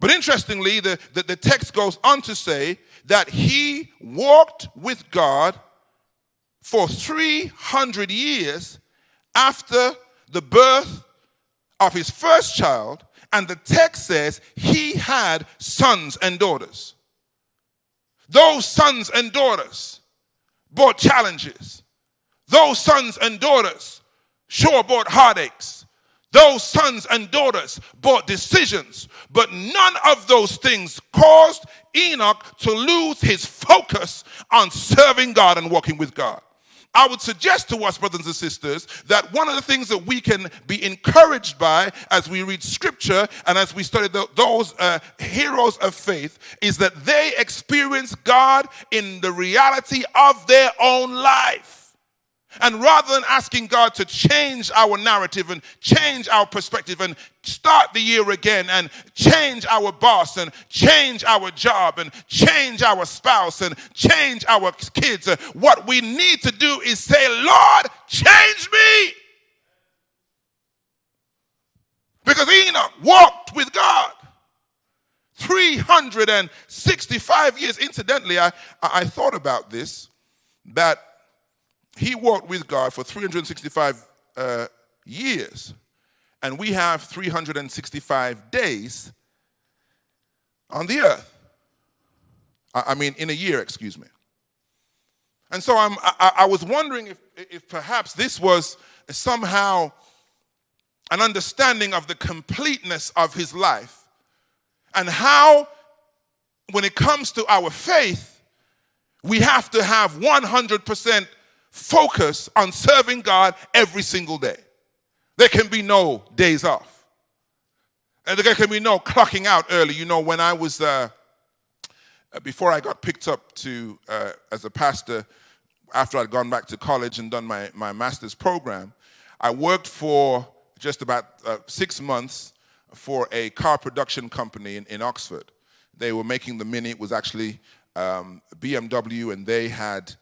But interestingly, the text goes on to say that he walked with God for 300 years after the birth of his first child, and the text says he had sons and daughters. Those sons and daughters brought challenges. Those sons and daughters sure brought heartaches. Those sons and daughters brought decisions, but none of those things caused Enoch to lose his focus on serving God and walking with God. I would suggest to us, brothers and sisters, that one of the things that we can be encouraged by as we read scripture and as we study those heroes of faith is that they experience God in the reality of their own life. And rather than asking God to change our narrative and change our perspective and start the year again and change our boss and change our job and change our spouse and change our kids, what we need to do is say, Lord, change me. Because Enoch walked with God 365 years. Incidentally, I thought about this, that he walked with God for 365 years, and we have 365 days on the earth. I mean, in a year, excuse me. And so I was wondering if perhaps this was somehow an understanding of the completeness of his life and how, when it comes to our faith, we have to have 100% focus on serving God every single day. There can be no days off. And there can be no clocking out early. You know, when I was, before I got picked up to as a pastor, after I'd gone back to college and done my master's program, I worked for just about 6 months for a car production company in Oxford. They were making the Mini. It was actually BMW, and they had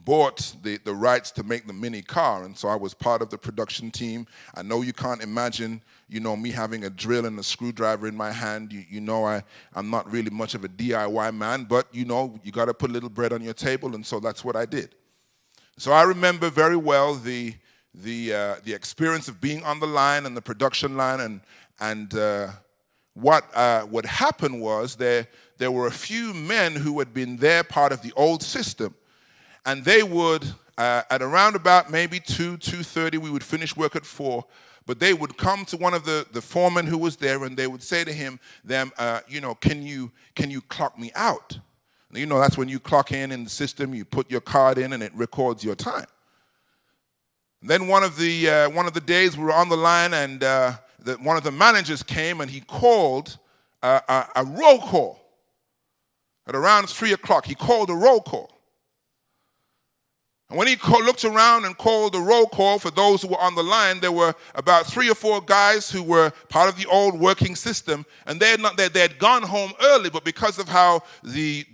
bought the rights to make the Mini car, and so I was part of the production team. I know you can't imagine, me having a drill and a screwdriver in my hand. I'm not really much of a DIY man, but you got to put a little bread on your table, and so that's what I did. So I remember very well the experience of being on the line and the production line, and what would happen was there were a few men who had been there, part of the old system. And they would, at around about maybe 2:30, we would finish work at 4, but they would come to one of the foremen who was there, and they would say to him, can you clock me out? And that's when you clock in the system, you put your card in, and it records your time. And then one of the days we were on the line, and one of the managers came, and he called a roll call. At around 3 o'clock, he called a roll call. And when he looked around and called a roll call for those who were on the line, there were about 3 or 4 guys who were part of the old working system, and they had gone home early, but because of how the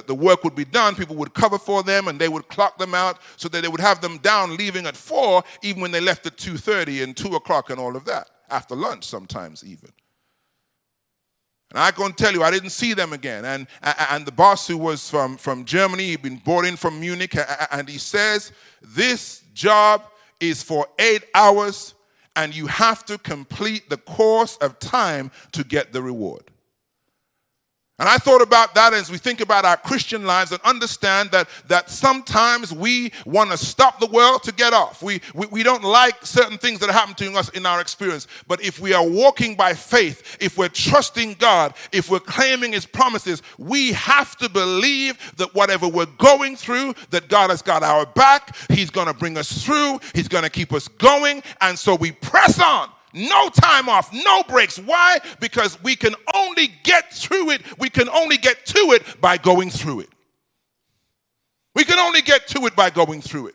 work would be done, people would cover for them, and they would clock them out so that they would have them down leaving at 4, even when they left at 2:30 and 2 o'clock and all of that, after lunch sometimes even. And I can tell you, I didn't see them again. And the boss, who was from Germany, he'd been brought in from Munich, and he says, this job is for 8 hours, and you have to complete the course of time to get the reward. And I thought about that as we think about our Christian lives and understand that sometimes we want to stop the world to get off. We don't like certain things that happen to us in our experience. But if we are walking by faith, if we're trusting God, if we're claiming his promises, we have to believe that whatever we're going through, that God has got our back. He's going to bring us through. He's going to keep us going. And so we press on. No time off, no breaks. Why? Because we can only get through it. We can only get to it by going through it. We can only get to it by going through it.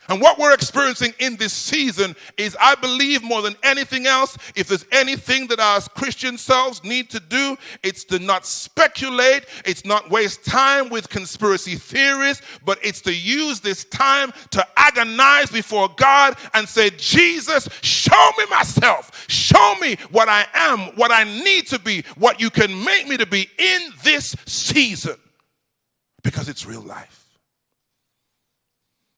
And what we're experiencing in this season is, I believe more than anything else, if there's anything that our Christian selves need to do, it's to not speculate, it's not waste time with conspiracy theories, but it's to use this time to agonize before God and say, Jesus, show me myself, show me what I am, what I need to be, what you can make me to be in this season. Because it's real life.